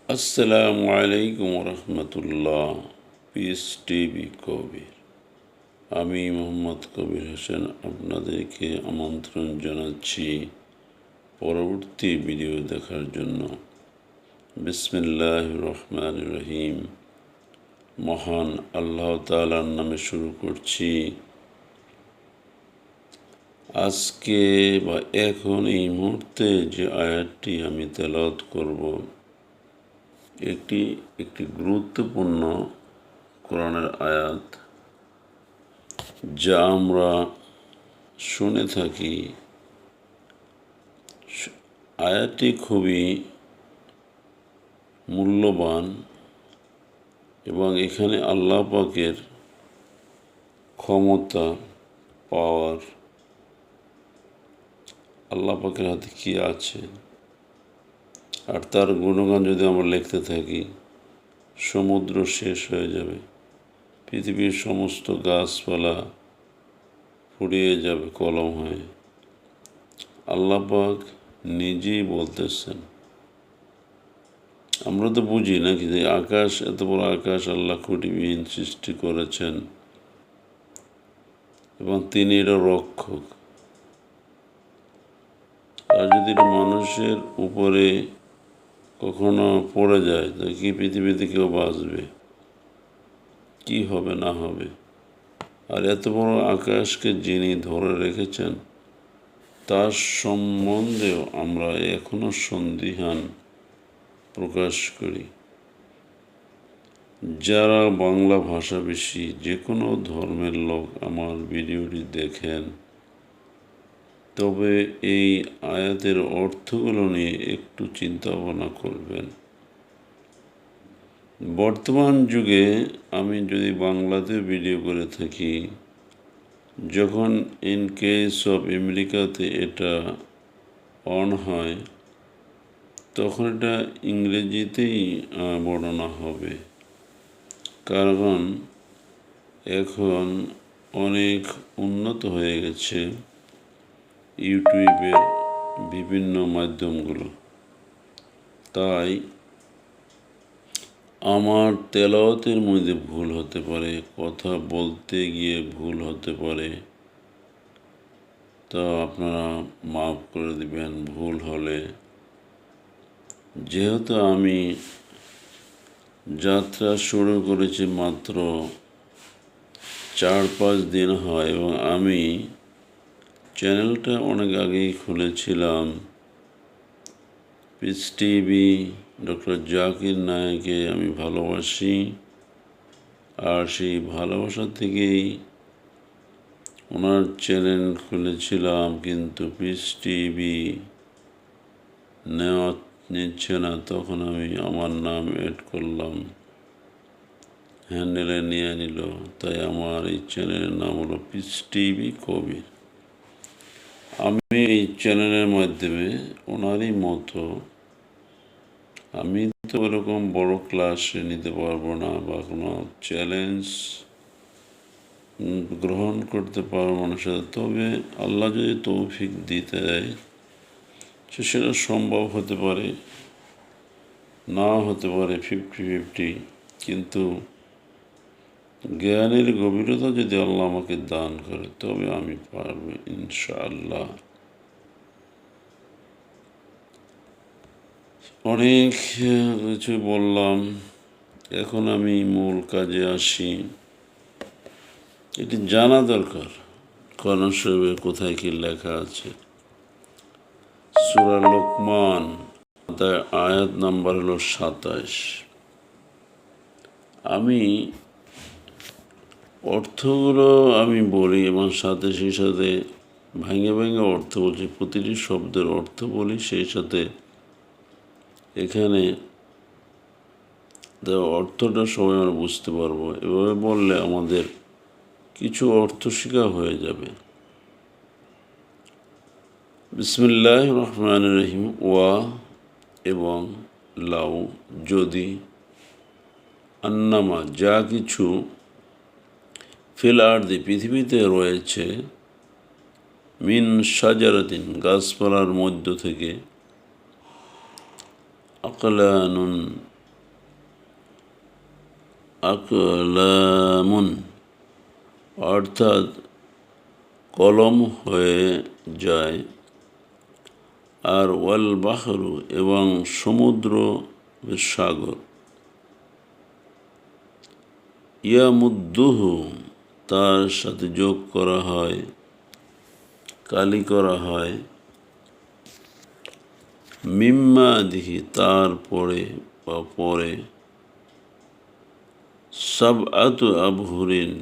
আসসালামু আলাইকুম রহমতুল্লাহ। Piece TV কবির, আমি মোহাম্মদ কবির হোসেন আপনাদেরকে আমন্ত্রণ জানাচ্ছি পরবর্তী ভিডিও দেখার জন্য। বিসমিল্লাহির রহমানির রহিম। মহান আল্লাহ তাআলার নামে শুরু করছি। আজকে বা এখন এই মুহূর্তে যে আয়াতটি আমি তেলাওয়াত করব, একটি গুরুত্বপূর্ণ কোরআনের আয়াত, যা আমরা শুনে থাকি। আয়াতটি খুবই মূল্যবান এবং এখানে আল্লাহ পাকের ক্ষমতা, পাওয়ার, আল্লাহ পাকের হাতে কী আছে, আর তার গুণগান যদি আমরা লিখতে থাকি, সমুদ্র শেষ হয়ে যাবে, পৃথিবীর সমস্ত গাছপালা ফুরিয়ে যাবে কলম হয়ে। আল্লাহ পাক নিজেই বলতেছেন। আমরা তো বুঝি না কি যে আকাশ, এত বড় আকাশ আল্লাহ খুঁটিবিহীন সৃষ্টি করেছেন এবং তিনি এটা রক্ষক। আর যদি এটা মানুষের উপরে কখনো পড়ে যায়, তো কি পৃথিবীতে কেউ বাঁচবে? কি হবে না হবে? আর এত বড় আকাশকে যিনি ধরে রেখেছেন, তার সম্বন্ধেও আমরা এখনো সন্দিহান প্রকাশ করি। যারা বাংলা ভাষাভাষী যে কোনো ধর্মের লোক আমার ভিডিওটি দেখেন, তবে এই আয়াতের অর্থগুলো নিয়ে একটু চিন্তা ভাবনা করবেন। বর্তমান যুগে আমি যদি বাংলাতে ভিডিও করে থাকি, যখন ইন কেস অফ আমেরিকাতে এটা অন হয়, তখন এটা ইংরেজিতেই বর্ণনা হবে। কারণ এখন অনেক উন্নত হয়ে গেছে ইউটিউবের বিভিন্ন মাধ্যমগুলো। তাই আমার তেলাওয়াতের মধ্যে ভুল হতে পারে, কথা বলতে গিয়ে ভুল হতে পারে, তো আপনারা মাফ করে দিবেন ভুল হলে। যেহেতু আমি যাত্রা শুরু করেছি মাত্র 4-5 দিন হয় এবং আমি চ্যানেলটা অনেক আগেই খুলেছিলাম। পিস টিভি ডক্টর জাকির নায়েককে আমি ভালোবাসি, আর সেই ভালোবাসা থেকেই ওনার চ্যানেল খুলেছিলাম। কিন্তু পিস টিভি নিচ্ছে না, তখন আমি আমার নাম এড করলাম, হ্যান্ডেলে নিয়ে নিল। তাই আমার এই চ্যানেলের নাম হলো পিস টিভি কবির। আমি এই চ্যানেলের মাধ্যমে ওনারই মতো, আমি তো ওরকম বড় ক্লাসে নিতে পারবো না বা কোনো চ্যালেঞ্জ গ্রহণ করতে পারবো না সাথে, তবে আল্লাহ যদি তৌফিক দিতে দেয়, সেটা সম্ভব হতে পারে, নাও হতে পারে, 50-50। কিন্তু জ্ঞানের গভীরতা যদি আল্লাহ আমাকে দান করে, তবে আমি পারবো ইনশাআল্লাহ। অনেক কিছু বললাম, এখন আমি মূল কাজে আসি। এটি জানা দরকার কোরআন শরীফে কোথায় কি লেখা আছে। সূরা লোকমান, তার আয়াত নাম্বার হলো 27। আমি অর্থগুলো আমি বলি এবং সাথে সেই সাথে ভেঙে ভেঙে অর্থ বলছি, প্রতিটি শব্দের অর্থ বলি, সেই সাথে এখানে অর্থটা সবাই আমরা বুঝতে পারবো। এভাবে বললে আমাদের কিছু অর্থ শিখা হয়ে যাবে। বিসমিল্লাহির রহমানির রহিম। ওয়া এবং লাউ যদি, আন্নামা যা কিছু, ফিল আরদি পৃথিবীতে রয়েছে, মিন শাজারাতিন গাছপালার মধ্য থেকে, আকলানুন আকলামুন, অর্থাৎ কলম হয়ে যায়। আর ওয়াল বাহরু, এবং সমুদ্র সাগর। ইয়ামুদ্দুহু, তার সাথে যোগ করা হয়, কালি করা হয়, মিম্মা দিহি, তার পরে বা পরে, সাবআতু আবহুরিন,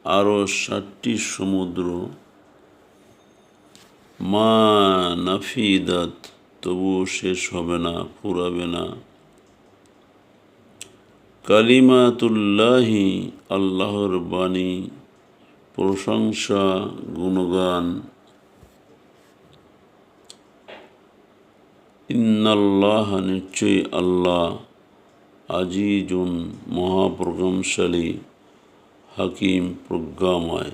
আরও 7টি সমুদ্র, মা নাফিদাত, তবুও শেষ হবে না, ফুরাবে না, কালিমাতুল্লাহি, আল্লাহর বাণী, প্রশংসা, গুণগান, ইন্নাল্লাহ, নিশ্চয়ই আল্লাহ, আজিজুন, মহাপ্রজ্ঞাশালী, হাকিম, প্রজ্ঞাময়।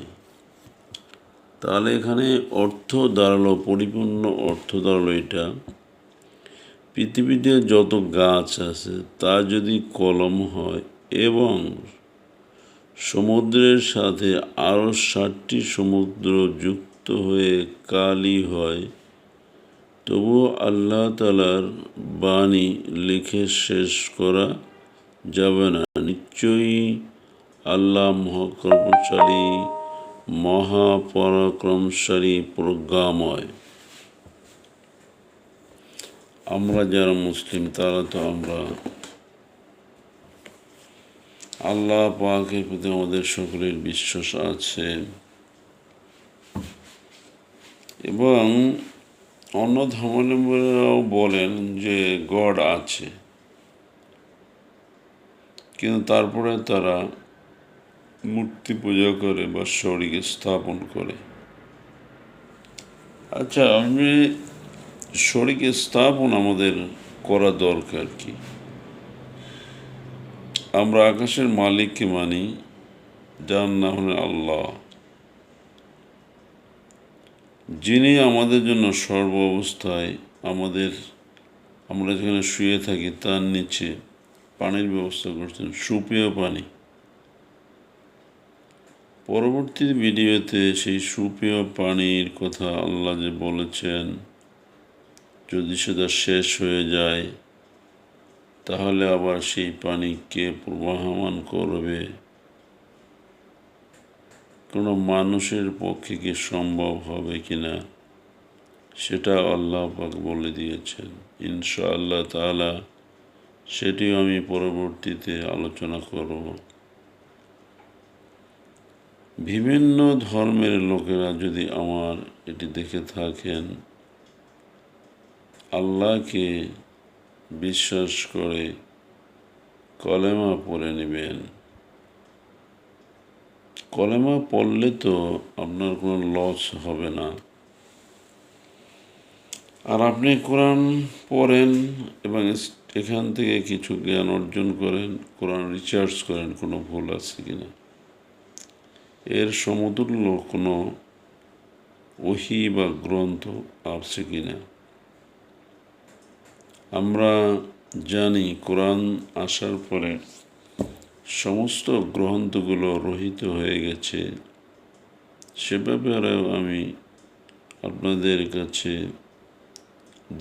তাহলে এখানে অর্থ দাঁড়ালো, পরিপূর্ণ অর্থ দাঁড়ালো এটা, পৃথিবীতে যত গাছ আছে তা যদি কলম হয় এবং সমুদ্রের সাথে আরও 7টি সমুদ্র যুক্ত হয়ে কালি হয়, তবুও আল্লাহ তাআলার বাণী লিখে শেষ করা যাবে না। নিশ্চয়ই আল্লাহ মহাকর্মশালী, মহাপরাক্রমশালী, প্রজ্ঞাময়। আমরা যারা মুসলিম তারা তো আমরা আল্লাহ পাকের প্রতি আমাদের সকলের বিশ্বাস আছে, এবং অন্য ধর্মাবলম্বীরাও বলেন যে গড আছে, কিন্তু তারপরে তারা মূর্তি পূজা করে বা শরীর স্থাপন করে। আচ্ছা, আমি শরীর স্থাপন আমাদের করা দরকার কি? আমরা আকাশের মালিককে মানি, যার নাম হলো আল্লাহ, যিনি আমাদের জন্য সর্ব অবস্থায় আমরা যেখানে শুয়ে থাকি তার নিচে পানির ব্যবস্থা করছেন, সুপেয় পানি। পরবর্তী ভিডিওতে সেই সুপেয় পানির কথা আল্লাহ যে বলেছেন, যদি সেটা শেষ হয়ে যায় তাহলে আবার সেই পানিকে প্রবাহমান করবে, কোনো মানুষের পক্ষে কি সম্ভব হবে কিনা সেটা আল্লাহ পাক বলে দিয়েছেন। ইনশাআল্লাহ তাআলা সেটিও আমি পরবর্তীতে আলোচনা করব। বিভিন্ন ধর্মের লোকেরা যদি আমার এটি দেখে থাকেন, আল্লাহকে বিশ্বাস করে কলেমা পড়ে নেবেন। কলেমা পড়লে তো আপনার কোনো লস হবে না। আর আপনি কোরআন পড়েন এবং এখান থেকে কিছু জ্ঞান অর্জন করেন, কোরআন রিসার্চ করেন কোনো ভুল আছে কিনা, এর সমতুল্য কোনো ওহী বা গ্রন্থ আছে কিনা। আমরা জানি কোরআন আসার পরে সমস্ত গ্রন্থগুলো রহিত হয়ে গেছে, সে ব্যাপারেও আমি আপনাদের কাছে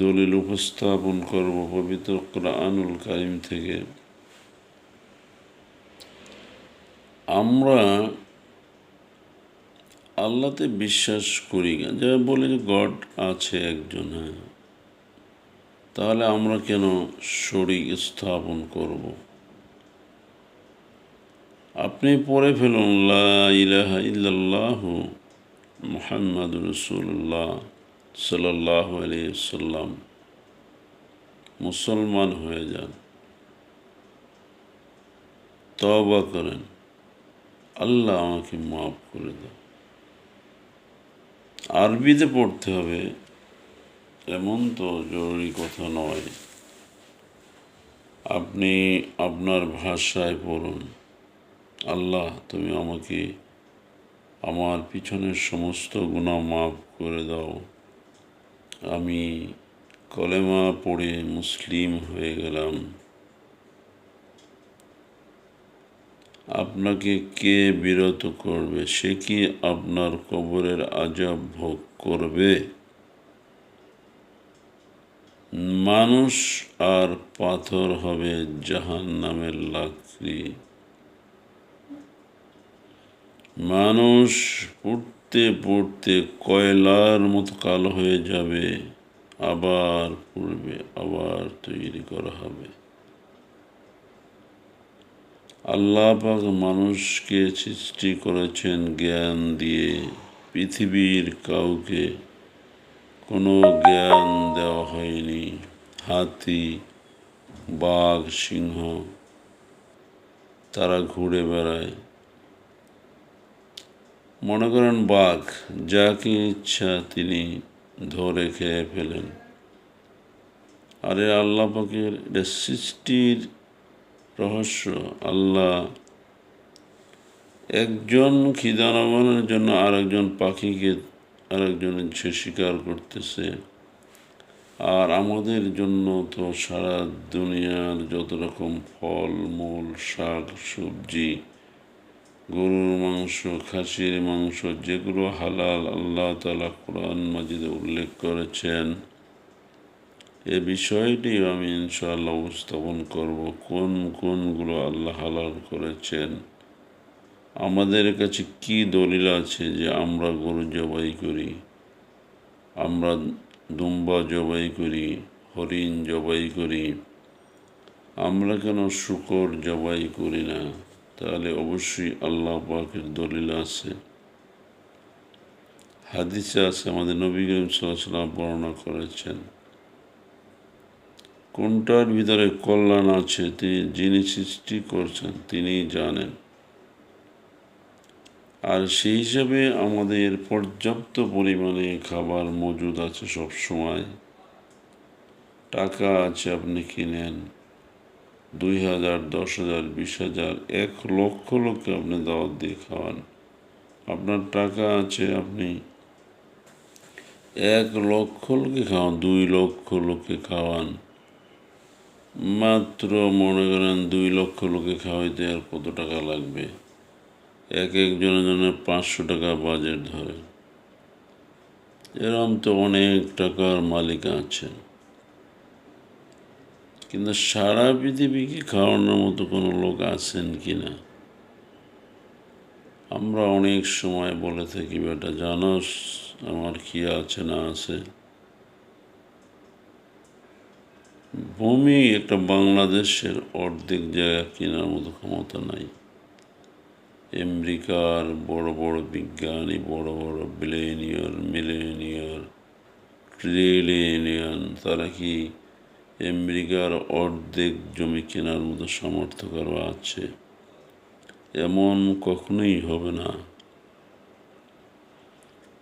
দলিল উপস্থাপন করব পবিত্র কোরআনুল কারীম থেকে। আমরা আল্লাহতে বিশ্বাস করি, যা বলে যে গড আছে একজন, হ্যাঁ, তাহলে আমরা কেন শরীক স্থাপন করব? আপনি পড়ে ফেলুন লা ইলাহা ইল্লাল্লাহু মুহাম্মাদুর রাসূলুল্লাহ সাল্লাল্লাহু আলাইহি ওয়াসাল্লাম, মুসলমান হয়ে যান, তওবা করেন, আল্লাহ আমাকে মাফ করে দাও। আরবিতে পড়তে হবে এমন তো জরুরি কথা নয়, আপনি আপনার ভাষায় পড়ুন, আল্লাহ তুমি আমাকে আমার পিছনের সমস্ত গুনাহ মাফ করে দাও, আমি কলেমা পড়ে মুসলিম হয়ে গেলাম। আপনাকে কে বিরত করবে? সে কি আপনার কবরের আযাব ভোগ করবে? মানুষ আর পাথর হবে জাহান্নামের লাকড়ি। মানুষ পড়তে পড়তে কয়লার মতো কালো হয়ে যাবে, আবার পড়বে, আবার তৈরি করা হবে। আল্লাহ পাক মানুষকে সৃষ্টি করেছেন জ্ঞান দিয়ে। পৃথিবীর কাউকে কোনো জ্ঞান দেওয়া হয়নি। হাতি, বাঘ, সিংহ তারা ঘুরে বেড়ায়। মনে করেন বাঘ যাকে ইচ্ছা তিনি ধরে খেয়ে ফেলেন। আরে আল্লাহ পাকের এটা সৃষ্টির রহস্য। আল্লাহ একজন খিদা নামানোর জন্য আরেকজন পাখিকে আরেকজনের সে শিকার করতেছে। আর আমাদের জন্য তো সারা দুনিয়ার যত রকম ফল মূল, শাক সবজি, গরুর মাংস, খাসির মাংস, যেগুলো হালাল আল্লাহ তাআলা কোরআন মাজিদে উল্লেখ করেছেন, এ বিষয়টি আমি ইনশাআল্লাহ উপস্থাপন করব। কোনগুলো আল্লাহ হালাল করেছেন, আমাদের কাছে কি দলিল আছে যে আমরা গরু জবাই করি, আমরা দুম্বা জবাই করি, হরিণ জবাই করি, আমরা কেন শূকর জবাই করি না? তাহলে অবশ্যই আল্লাহ পাকের দলিল আছে, হাদিসে আছে, আমাদের নবী করিম সাল্লাল্লাহু আলাইহি ওয়াসাল্লাম বর্ণনা করেছেন। কোনটার ভিতরে কল্যাণ আছে যিনি সৃষ্টি করছেন তিনি জানেন। আর সেই হিসাবে আমাদের পর্যাপ্ত পরিমাণে খাবার মজুদ আছে সব সময়। টাকা আছে, আপনি কিনেন 2,000, 10,000, 20,000, 1,00,000 লোককে আপনি দাওয়াত দিয়ে খাওয়ান। আপনার টাকা আছে, আপনি 1,00,000 লোককে খাওয়ান, 2,00,000 লোককে খাওয়ান। মাত্র মনে করেন 2,00,000 লোকে খাওয়াইতে আর কত টাকা লাগবে? একজনের জন্য 500 টাকা বাজেট ধরে। এরকম তো অনেক টাকার মালিক আছেন, কিন্তু সারা পৃথিবীকে খাওয়ানোর মতো কোনো লোক আছেন কি না? আমরা অনেক সময় বলে থাকি, বেটা জানোস আমার কি আছে না আছে? ভূমি একটা বাংলাদেশের অর্ধেক জায়গা কেনার মতো ক্ষমতা নাই। আমেরিকার বড় বড় বিজ্ঞানী, বড় বড় বিলিয়নিয়ার, মিলিয়নিয়ার, ট্রিলিয়নিয়ার, তারা কি আমেরিকার অর্ধেক জমি কেনার মতো সামর্থ্য কারো আছে? এমন কখনোই হবে না।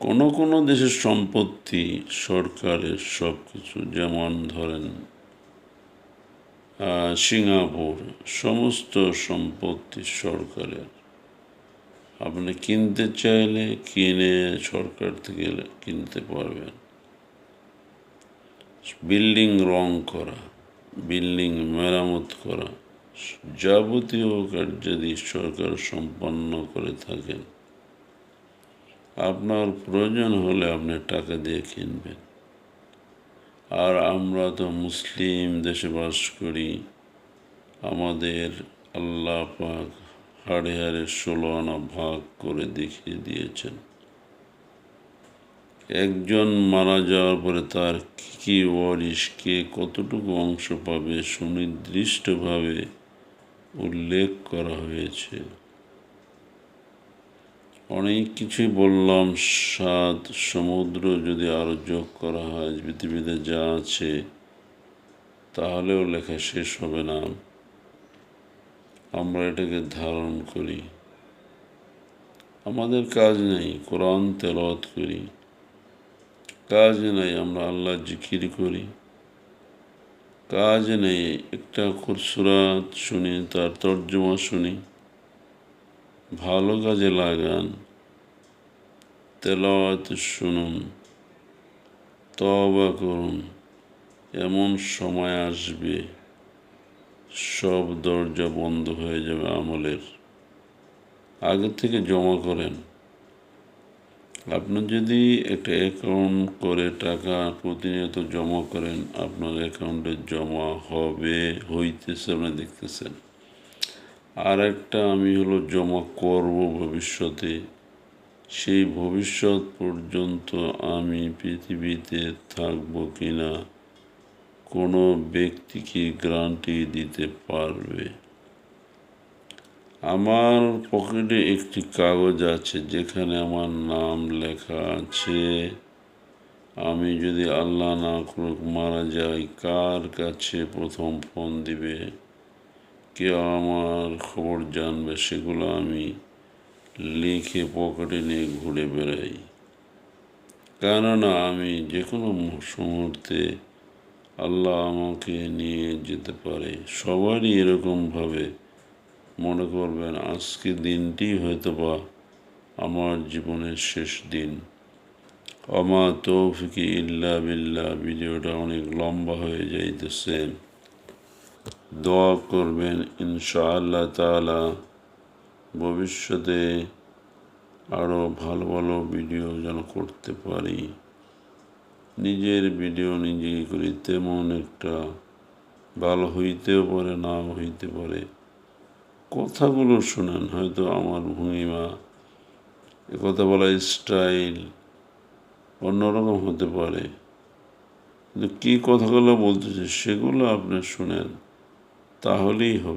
কোনো কোনো দেশের সম্পত্তি সরকারের সব কিছু, যেমন ধরেন সিঙ্গাপুর, সমস্ত সম্পত্তি সরকারের। আপনি কিনতে চাইলে কিনে সরকার থেকে কিনতে পারবেন। বিল্ডিং রং করা, বিল্ডিং মেরামত করা, যাবতীয় কার্যাদি সরকার সম্পন্ন করে থাকেন। আপনার প্রয়োজন হলে আপনি টাকা দিয়ে কিনবেন। আর আমরা তো মুসলিম দেশে বাস করি, আমাদের আল্লাহ পাক হাড়ে হাড়ে 16 আনা ভাগ করে দেখিয়ে দিয়েছেন। একজন মারা যাওয়ার পরে তার কি ওয়ারিশ, কে কতটুকু অংশ পাবে সুনির্দিষ্টভাবে উল্লেখ করা হয়েছে। অনেক কিছুই বললাম। 7 সমুদ্র যদি আরো যোগ করা হয় পৃথিবীতে যা আছে, তাহলেও লেখা শেষ হবে না। আমরা এটাকে ধারণ করি, আমাদের কাজ নেই কোরআন তেলাওয়াত করি, কাজ নেই আমরা আল্লাহ জিকির করি, কাজ নেই একটা সূরা শুনি, তার তর্জমা শুনি। ভালো কাজে লাগান, তেলাওয়াত শুনুন, তওবা করুন। এমন সময় আসবে সব দরজা বন্ধ হয়ে যাবে আমলের। আগে থেকে জমা করেন। আপনার যদি একটা অ্যাকাউন্ট করে টাকা প্রতিনিয়ত জমা করেন, আপনার অ্যাকাউন্টে জমা হবে, হইতেছে, আপনি দেখতেছেন। আর একটা আমি জমা করব ভবিষ্যতে। সেই ভবিষ্যৎ পর্যন্ত আমি পৃথিবীতে থাকবো কিনা কোনো ব্যক্তি কি গ্যারান্টি দিতে পারবে? আমার পকেটে একটি কাগজ আছে যেখানে আমার নাম লেখা আছে। আমি যদি আল্লাহ না করুক মারা যাই, কার কাছে প্রথম ফোন দিবে, কে আমার খবর জানবে, সেগুলো আমি লিখে পকেটে নিয়ে ঘুরে বেড়াই। কেননা আমি যে কোনো মুহূর্তে আল্লাহ আমাকে নিয়ে যেতে পারে। সবারই এরকমভাবে মনে করবেন আজকে দিনটি হয়তোবা আমার জীবনের শেষ দিন। ওমা তৌফিকি ইল্লা বিল্লাহ। ভিডিওটা অনেক লম্বা হয়ে যাইতেছে। দোয়া করবেন ইনশাআল্লাহ তাআলা ভবিষ্যতে আরও ভালো ভালো ভিডিও যেন করতে পারি। নিজের ভিডিও নিজেই করি, তেমন একটা ভালো হইতেও পারে, নাও হইতে পারে। কথাগুলো শুনেন, হয়তো আমার ভঙ্গিমা, কথা বলার স্টাইল অন্যরকম হতে পারে, কিন্তু কী কথাগুলো বলতেছে সেগুলো আপনি শুনেন, তাহলেই হবে।